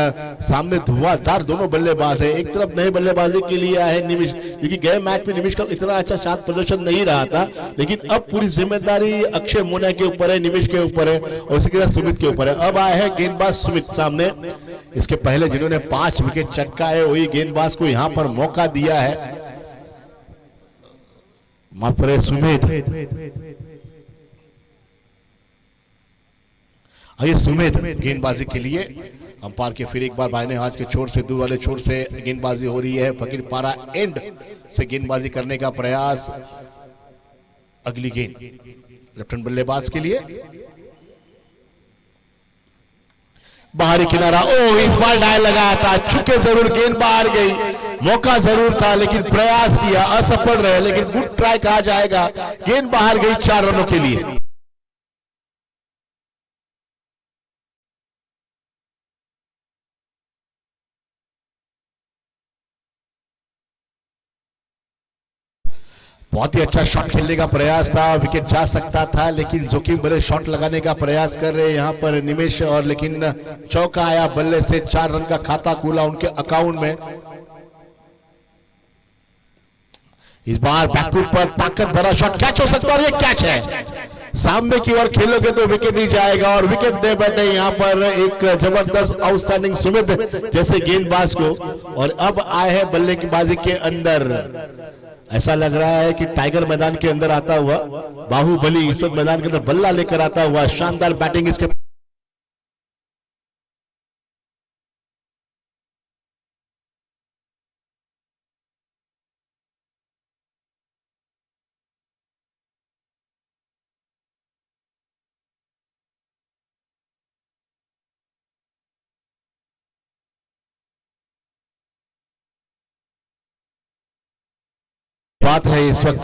सामने धुआंधार दोनों बल्लेबाज है। एक तरफ नए बल्लेबाजी के लिए आए निमिष, क्योंकि गए मैच में निमिष का इतना अच्छा साथ प्रदर्शन नहीं रहा था, लेकिन अब पूरी जिम्मेदारी अक्षय मोना के ऊपर है, निमिष के ऊपर है और उसके बाद सुमित के ऊपर है। अब आए हैं गेंदबाज सुमित सामने। इसके पहले जिन्होंने 5 विकेट चटकाए वही गेंदबाज को यहां पर मौका दिया है, माफ करें सुमित। आइए सुमित गेंदबाजी के लिए अंपायर के फिर एक बार बाएं हाथ के छोर से दूर वाले छोर से गेंदबाजी हो रही है। फकीर पारा एंड से गेंदबाजी करने का प्रयास। अगली गेंद लेफ्ट हैंड बल्लेबाज के लिए, बाहरी किनारा, ओ इस बार डायल लगाया था, चुके जरूर, गेंद बाहर गई। मौका जरूर था लेकिन प्रयास किया, असफल रहे, लेकिन गुड ट्राई कहा जाएगा। गेंद बाहर गई 4 रनों के लिए। बहुत ही अच्छा शॉट खेलने का प्रयास था, विकेट जा सकता था, लेकिन जोखिम भरे शॉट लगाने का प्रयास कर रहे हैं यहाँ पर निमेश, और लेकिन चौका आया बल्ले से। 4 रन का खाता खुला उनके अकाउंट में। इस बार बैकफुट पर ताकत भरा शॉट, कैच हो सकता है, और ये कैच है। सामने की ओर खेलोगे तो विकेट नहीं जाएगा, और विकेट दे बैठे यहाँ पर एक जबरदस्त आउटस्टैंडिंग सुमित जैसे गेंदबाज को। और अब आए हैं बल्लेबाजी के अंदर। ऐसा लग रहा है कि टाइगर मैदान के अंदर आता हुआ, बाहुबली इस वक्त मैदान के अंदर बल्ला लेकर आता हुआ। शानदार बैटिंग इसके। बात है इस वक्त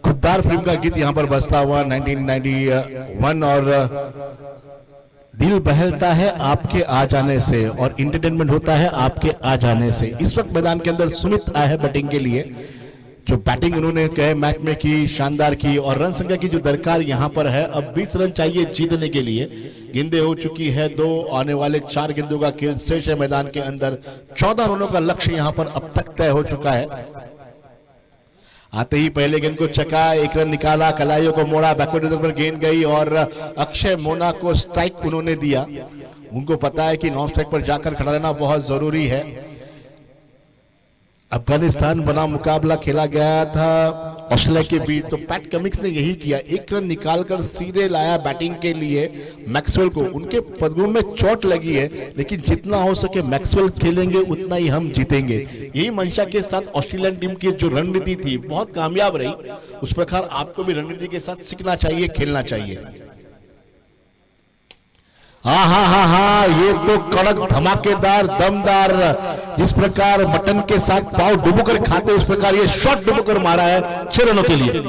खुद्दार फिल्म का गीत यहां पर बजता हुआ 1991, और दिल बहलता है आपके आ जाने से और एंटरटेनमेंट होता है आपके आ जाने से। इस वक्त मैदान के अंदर सुमित आए हैं बैटिंग के लिए। जो बैटिंग उन्होंने कहे मैच में की, शानदार की, और रन संख्या की जो दरकार यहां पर है, अब 20 रन चाहिए जीतने के लिए। गेंदें हो चुकी है 2, आने वाले 4 गेंदों का खेल शेष है मैदान के अंदर। 14 रनों का लक्ष्य यहां पर अब तक तय हो चुका है। आते ही पहले गेंद को चका, 1 रन निकाला, कलाइयों को मोड़ा, बैकवर्ड पर गेंद गई, और अक्षय मोना को स्ट्राइक उन्होंने दिया। उनको पता है कि नॉन स्ट्राइक पर जाकर खड़ा रहना बहुत जरूरी है। अफगानिस्तान बना मुकाबला खेला गया था ऑस्ट्रेलिया के बीच, तो पैट कमिंस ने यही किया, 1 रन निकालकर सीधे लाया बैटिंग के लिए मैक्सवेल को। उनके पदों में चोट लगी है, लेकिन जितना हो सके मैक्सवेल खेलेंगे उतना ही हम जीतेंगे। यही मंशा के साथ ऑस्ट्रेलियन टीम की जो रणनीति थी बहुत कामयाब रही। उस प्रकार आपको भी रणनीति के साथ सीखना चाहिए, खेलना चाहिए। हाँ हाँ हाँ हाँ, ये तो कड़क, धमाकेदार, दमदार, जिस प्रकार मटन के साथ पाव डुबोकर खाते उस प्रकार ये शॉट डुबोकर मारा है 6 रनों के लिए।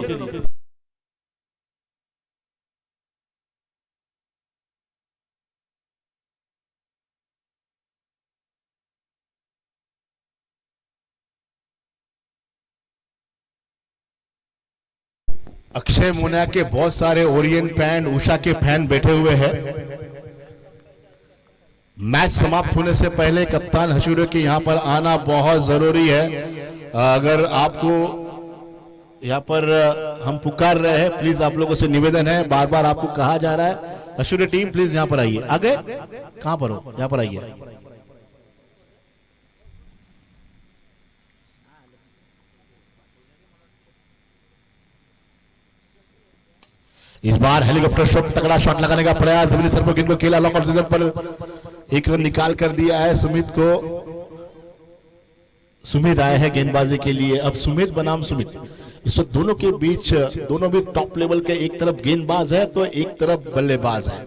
अक्षय मोना के बहुत सारे ओरिएंट फैन, उषा के फैन बैठे हुए हैं। मैच समाप्त होने से पहले कप्तान हशूरे के यहां पर आना बहुत जरूरी है। अगर आपको यहां पर हम पुकार रहे हैं, प्लीज आप लोगों से निवेदन है, बार बार आपको कहा जा रहा है, हशूरे टीम प्लीज यहां पर आइए। आगे कहां पर हो, यहां पर आइए। इस बार हेलीकॉप्टर शॉट, तगड़ा शॉट लगाने का प्रयास, जमीनी सर पर गेंद को खेला, लॉक ऑफ पर 1 रन निकाल कर दिया है सुमित को। सुमित आए हैं गेंदबाजी के लिए। अब सुमित बनाम सुमित, इस वक्त दोनों के बीच, दोनों भी टॉप लेवल के, एक तरफ गेंदबाज है तो एक तरफ बल्लेबाज है।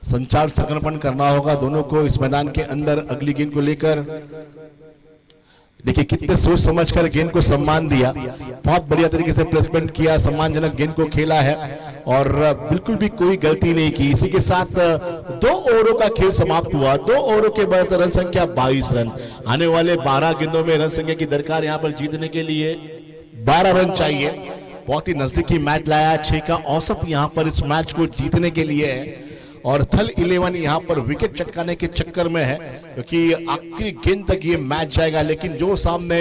संचार संक्रमण करना होगा दोनों को इस मैदान के अंदर अगली गेंद को लेकर। देखिए कितने सोच समझकर गेंद को सम्मान दिया, बहुत बढ़िया तरीके से प्लेसमेंट किया, सम्मानजनक गेंद को खेला है और बिल्कुल भी कोई गलती नहीं की। इसी के साथ 2 ओवरों का खेल समाप्त हुआ। 2 ओवरों के बाद रन संख्या 22 रन। आने वाले 12 गेंदों में रन संख्या की दरकार यहां पर जीतने के लिए 12 रन चाहिए। बहुत ही नजदीकी मैच लाया, 6 का औसत यहां पर इस मैच को जीतने के लिए है। और थल 11 यहां पर विकेट चटकाने के चक्कर में है, क्योंकि आखिरी गेंद तक ये मैच जाएगा। लेकिन जो सामने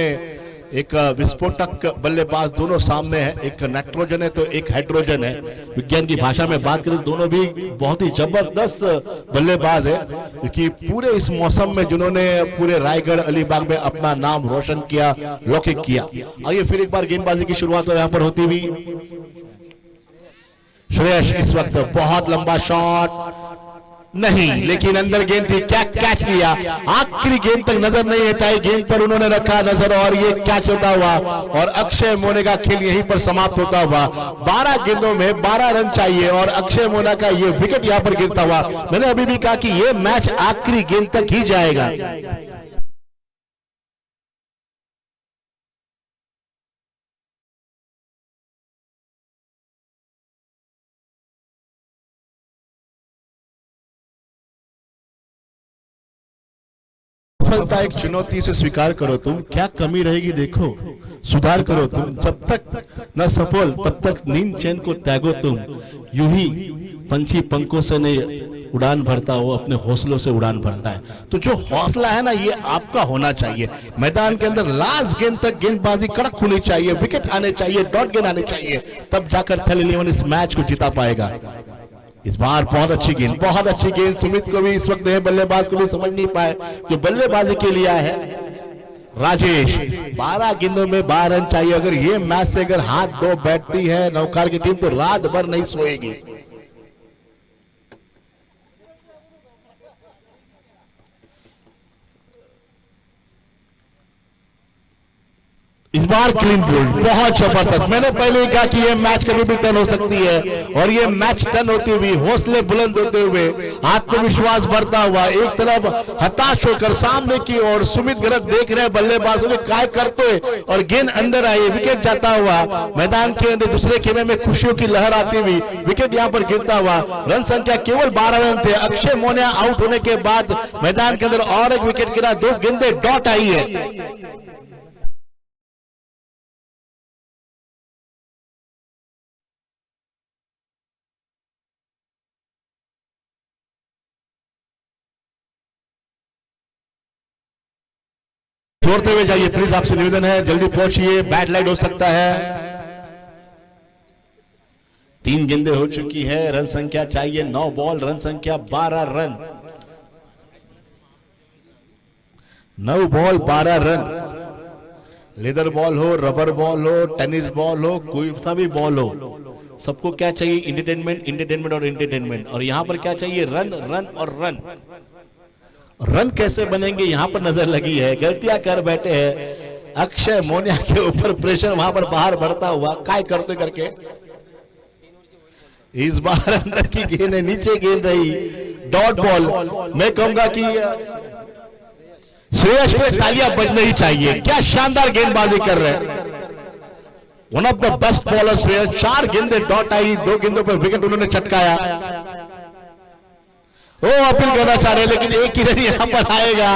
एक विस्फोटक बल्लेबाज दोनों सामने है, एक नाइट्रोजन है तो एक हाइड्रोजन है। विज्ञान की भाषा में बात करें तो दोनों भी बहुत ही जबरदस्त बल्लेबाज है, क्योंकि पूरे इस मौसम में जिन्होंने पूरे रायगढ़ अलीबाग में अपना नाम रोशन किया, लौकिक किया। आइए फिर एक बार गेंदबाजी की शुरुआत यहां पर होती हुई। श्रेयस इस वक्त बहुत लंबा शॉट नहीं, लेकिन अंदर गेंद थी, क्या कैच लिया, आखिरी गेंद तक नजर नहीं हटाई, गेंद पर उन्होंने रखा नजर और ये कैच होता हुआ और अक्षय मोना का खेल यहीं पर समाप्त होता हुआ। 12 गेंदों में 12 रन चाहिए और अक्षय मोना का ये विकेट यहां पर गिरता हुआ। मैंने अभी भी कहा कि ये मैच आखिरी गेंद तक ही जाएगा। असफलता एक चुनौती से स्वीकार करो तुम, क्या कमी रहेगी देखो, सुधार करो तुम, जब तक न सफल तब तक नींद चैन को त्यागो तुम, यूं ही पंछी पंखों से नहीं उड़ान भरता, वो अपने हौसलों से उड़ान भरता है। तो जो हौसला है ना, ये आपका होना चाहिए। मैदान के अंदर लास्ट गेंद तक गेंदबाजी कड़क होनी चाहिए, विकेट आने चाहिए, डॉट गेंद आने चाहिए, तब जाकर थल 11 इस मैच को जिता पाएगा। इस बार बहुत अच्छी गेंद, बहुत अच्छी गेंद। सुमित को भी इस वक्त बल्लेबाज को भी समझ नहीं पाए जो बल्लेबाजी के लिए है। राजेश 12 गेंदों में 12 रन चाहिए। अगर ये मैच से अगर हाथ दो बैठती है नौकार की टीम तो रात भर नहीं सोएगी। इस बार क्लीन बोल्ड, बहुत जबरदस्त। मैंने पहले ही कहा कि ये मैच कभी भी टर्न हो सकती है, और ये मैच टर्न होती हुई, हौसले बुलंद होते हुए, आत्मविश्वास बढ़ता हुआ, एक तरफ हताश होकर सामने की ओर सुमित गलत देख रहे बल्लेबाजों ने काय करते हुए, और गेंद अंदर आई, विकेट जाता हुआ। मैदान के अंदर दूसरे खेमे में खुशियों की लहर आती हुई, विकेट यहां पर गिरता हुआ। रन संख्या केवल 12 रन थे। अक्षय मोनिया आउट होने के बाद मैदान के अंदर और एक विकेट गिरा, 2 गेंदें डॉट आई है। जोड़ते हुए जाइए प्लीज, आपसे निवेदन है, जल्दी पहुंचिए, बैट लाइट हो सकता है। 3 गेंदें हो चुकी है, रन संख्या चाहिए 9 बॉल, रन संख्या 12 run. 9 ball 12 run. Leather ball हो, रबर बॉल हो, टेनिस बॉल हो, कोई सा भी बॉल हो, सबको क्या चाहिए? इंटरटेनमेंट, इंटरटेनमेंट और इंटरटेनमेंट। और यहां पर क्या चाहिए? रन, रन और रन। रन कैसे बनेंगे यहां पर नजर लगी है, गलतियां कर बैठे हैं। अक्षय मोनिया के ऊपर प्रेशर वहां पर बाहर बढ़ता हुआ, काय करते करके। इस बार अंदर की गेंद है, नीचे गेंद रही, डॉट बॉल। मैं कहूंगा कि श्रेयस पे तालियां बजनी ही चाहिए, क्या शानदार गेंदबाजी कर रहे हैं। One of the best bowler Shreyas. 4 गेंदें डॉट आई, 2 गेंदों पर विकेट उन्होंने चटकाया। वो अपील करना चाह रहे, लेकिन एक ही रन यहां पर आएगा।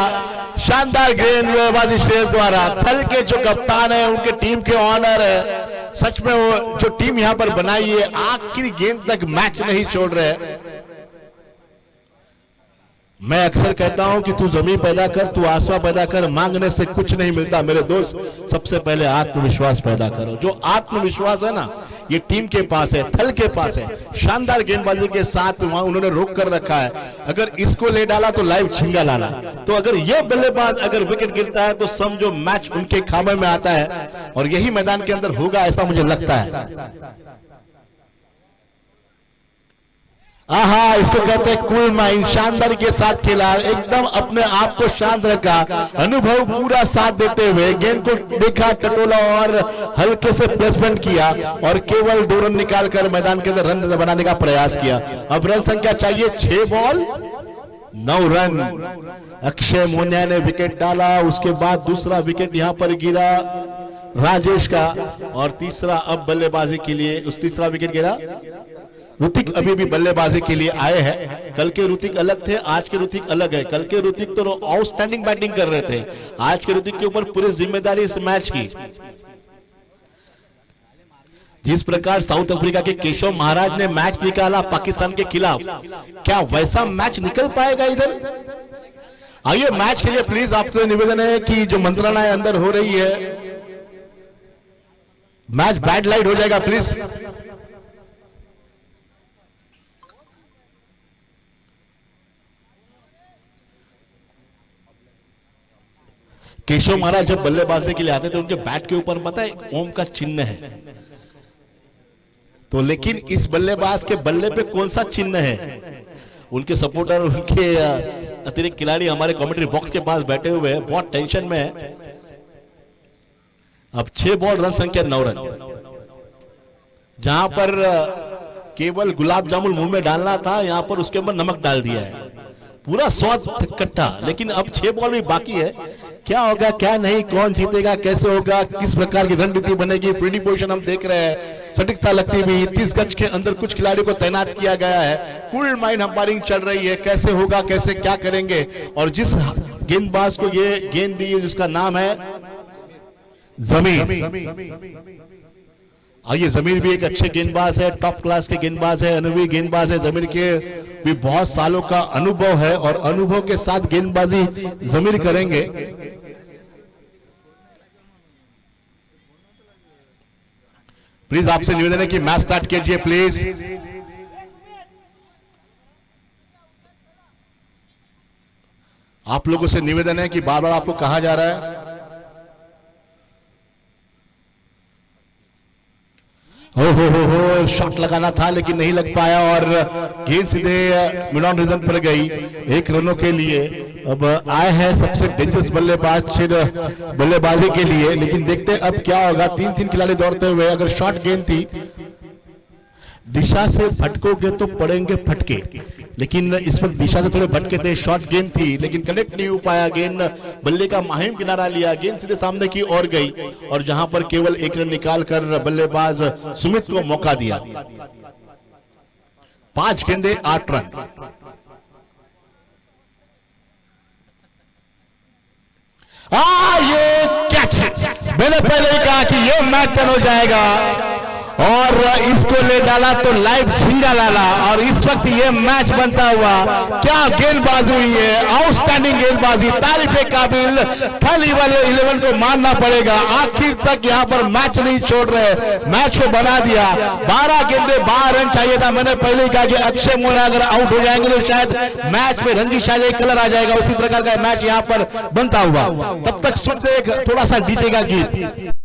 शानदार गेंदबाजी श्रेयस द्वारा। थल के जो कप्तान है, उनके टीम के ऑनर है, सच में वो जो टीम यहां पर बनाई है, आखिरी गेंद तक मैच नहीं छोड़ रहे। मैं अक्सर कहता हूं कि तू जमीन पैदा कर, तू आसमां पैदा कर, मांगने से कुछ नहीं मिलता मेरे दोस्त। सबसे पहले आत्मविश्वास पैदा करो। जो आत्मविश्वास है ना, ये टीम के पास है, थल के पास है। शानदार गेंदबाजी के साथ वहां उन्होंने रोक कर रखा है। अगर इसको ले डाला तो लाइव छिंगा लाला। तो अगर ये बल्लेबाज अगर विकेट गिरता है तो समझो मैच उनके खामे में आता है, और यही मैदान के अंदर होगा ऐसा मुझे लगता है। आहा, इसको कहते हैं कूल माइंड। शानदार के साथ खेला, एकदम अपने आप को शांत रखा, अनुभव पूरा साथ देते हुए गेंद को देखा, टटोला और हल्के से प्लेसमेंट किया, और केवल 2 रन निकालकर मैदान के अंदर रन बनाने का प्रयास किया। अब रन संख्या चाहिए 6 बॉल 9 रन। अक्षय मोनिया ने विकेट डाला, उसके बाद दूसरा विकेट यहां पर गिरा राजेश का, और तीसरा अब बल्लेबाजी के लिए उस तीसरा विकेट गिरा। ऋतिक अभी भी बल्लेबाजी के लिए आए हैं। कल के ऋतिक अलग थे, आज के ऋतिक अलग है। कल के ऋतिक तो आउटस्टैंडिंग बैटिंग कर रहे थे, आज के ऋतिक के ऊपर पूरी जिम्मेदारी इस मैच की। जिस प्रकार साउथ अफ्रीका के केशव महाराज ने मैच निकाला पाकिस्तान के खिलाफ, क्या वैसा मैच निकल पाएगा इधर? आइए, मैच के लिए प्लीज आपसे निवेदन है कि जो मंत्रणाएं अंदर हो रही है, मैच बैड लाइट हो जाएगा प्लीज। केशव महाराज जब बल्लेबाजी के लिए आते थे, उनके बैट के ऊपर पता है ओम का चिन्ह है। तो लेकिन इस बल्लेबाज के बल्ले पे कौन सा चिन्ह है? उनके सपोर्टर, उनके अतिरिक्त खिलाड़ी हमारे कमेंट्री बॉक्स के पास बैठे हुए हैं, बहुत टेंशन में है। अब 6 बॉल, रन संख्या 9 रन। जहां पर केवल गुलाब जामुन मुंह में डालना था, यहां पर उसके ऊपर नमक डाल दिया है, पूरा स्वाद इकट्ठा। लेकिन अब 6 बॉल भी बाकी है, क्या होगा क्या नहीं, कौन जीतेगा, कैसे होगा, किस प्रकार की रणनीति बनेगी। फील्डिंग पोजीशन हम देख रहे हैं, सटीकता लगती हुई। 30 गज के अंदर कुछ खिलाड़ियों को तैनात किया गया है। कूल माइंड अंपायरिंग चल रही है, कैसे होगा, कैसे क्या करेंगे। और जिस गेंदबाज को ये गेंद दी है जिसका नाम है जमीर। ये जमीर भी एक अच्छे गेंदबाज है, टॉप क्लास के गेंदबाज है, अनुभवी गेंदबाज है। जमीर के भी बहुत सालों का अनुभव है और अनुभव के साथ गेंदबाजी जमीर करेंगे। प्लीज आपसे निवेदन है कि मैच स्टार्ट कीजिए प्लीज। आप लोगों से निवेदन है कि बार बार आपको कहा जा रहा है। हो शॉट लगाना था लेकिन नहीं लग पाया और गेंद सीधे मिड ऑन रीजन पर गई 1 रनों के लिए। अब आए हैं सबसे डेंजरस बल्लेबाज बल्लेबाजी के लिए, लेकिन देखते हैं अब क्या होगा। 3 खिलाड़ी दौड़ते हुए, अगर शॉर्ट गेंद थी, दिशा से भटकोगे तो पड़ेंगे फटके, लेकिन इस वक्त दिशा से थोड़े भटके थे। शॉर्ट गेंद थी लेकिन कनेक्ट नहीं हो पाया। गेंद बल्ले का माहिम किनारा लिया, गेंद सीधे सामने की ओर गई और जहां पर केवल 1 रन निकालकर बल्लेबाज सुमित को मौका दिया। 5 गेंदे 8 रन। ये कैच, मैंने पहले ही कहा कि ये मैच टर्न हो जाएगा और इसको ले डाला तो लाइव झिंगा लाला। और इस वक्त ये मैच बनता हुआ, क्या गेंदबाजी हुई है, आउटस्टैंडिंग गेंदबाजी, तारीफ काबिल। थर्ड वाले 11 को मानना पड़ेगा, आखिर तक यहां पर मैच नहीं छोड़ रहे, मैच को बना दिया। 12 गेंदे 12 रन चाहिए था। मैंने पहले ही कहा कि अक्षय मोहरा अगर आउट हो जाएंगे तो शायद मैच में रंगीशाली कलर आ जाएगा। उसी प्रकार का मैच यहां पर बनता हुआ। तब तक सुनते एक थोड़ा सा डीजे का गीत।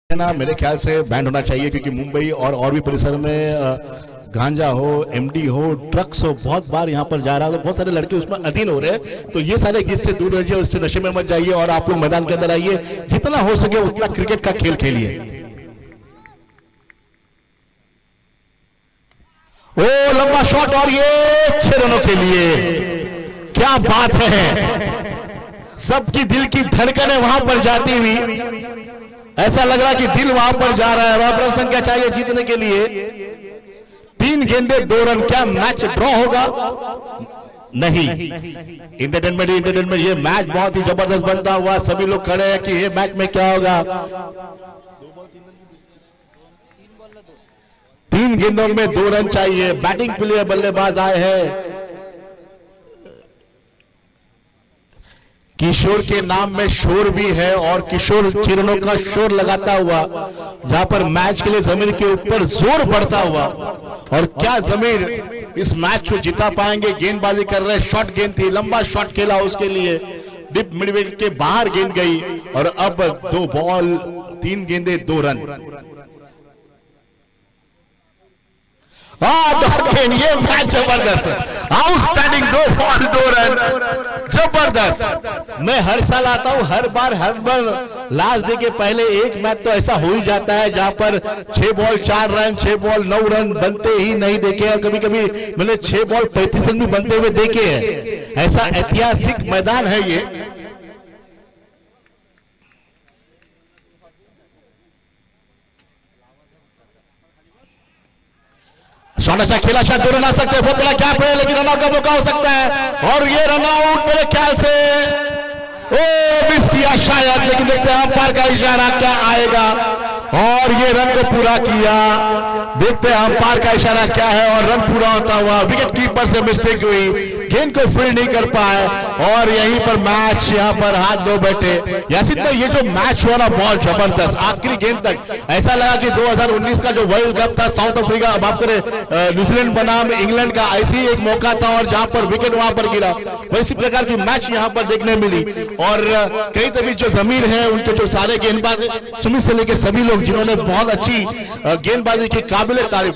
ना मेरे ख्याल से बैंड होना चाहिए, क्योंकि मुंबई और भी परिसर में गांजा हो, एमडी हो, ड्रग्स हो, बहुत बार यहां पर जा रहा है, तो बहुत सारे लड़के उसमें अधीन हो रहे हैं। तो ये सारे गीत से दूर रहिए और इससे नशे में मत जाइए और आप लोग मैदान के अंदर आइए, जितना हो सके उतना क्रिकेट का खेल खेलिए। ओ लंबा शॉट और ये 6 रनों के लिए, क्या बात है। सबकी दिल की धड़कनें वहां पर जाती हुई, ऐसा लग रहा कि दिल वहां पर जा रहा है। रन संख्या चाहिए जीतने के लिए, 3 गेंदे 2 रन। क्या मैच ड्रॉ होगा? नहीं। इंटरटेनमेंट ये मैच बहुत ही जबरदस्त बनता हुआ। सभी लोग खड़े हैं कि ये मैच में क्या होगा। 3 गेंदों में 2 रन चाहिए। बैटिंग प्लेयर बल्लेबाज आए हैं। किशोर के नाम में शोर भी है और किशोर चिरणों का शोर लगाता हुआ जहां पर मैच के लिए जमीर के ऊपर जोर बढ़ता हुआ। और क्या जमीर इस मैच को जिता पाएंगे? गेंदबाजी कर रहे, शॉर्ट गेंद थी, लंबा शॉट खेला उसके लिए, डिप मिडविकेट के बाहर गेंद गई और अब 2 बॉल 3 गेंदे 2 रन। ये मैच जबरदस्त, आउटस्टैंडिंग, 2 बॉल 2 रन, जबरदस्त। मैं हर साल आता हूं, हर बार लास्ट डे के पहले एक मैच तो ऐसा हो ही जाता है जहां पर 6 बॉल 4 रन, 6 बॉल 9 रन बनते ही नहीं देखे, और कभी कभी मैंने 6 बॉल 35 रन भी बनते हुए देखे हैं। ऐसा ऐतिहासिक मैदान है ये। शॉट अच्छा खेला, शायद 2 रन आ सकते हैं, बहुत बड़ा गैप है, लेकिन रनआउट का मौका हो सकता है। और ये रनआउट मेरे ख्याल से मिस किया शायद, लेकिन देखते हैं अंपायर का इशारा क्या आएगा और ये रन को पूरा किया। देखते हैं अंपायर का इशारा क्या है और रन पूरा होता हुआ। विकेट कीपर से मिस्टेक हुई, गेंद को फील्ड नहीं कर पाए और यहीं पर मैच यहां पर हाथ धो बैठे। यासिन भाई, ये जो मैच हुआ ना बहुत जबरदस्त, आखिरी गेंद तक ऐसा लगा कि 2019 का जो वर्ल्ड कप था साउथ अफ्रीका, अब आप करें न्यूजीलैंड बनाम इंग्लैंड का, ऐसी एक मौका था और जहां पर विकेट वहां पर गिरा, वैसी प्रकार की मैच यहां पर देखने मिली। और कई तभी जो जमीर है उनके जो सारे गेंदबाज, सुमित से लेकर सभी लोग जिन्होंने बहुत अच्छी गेंदबाजी की, काबिल तारीफ।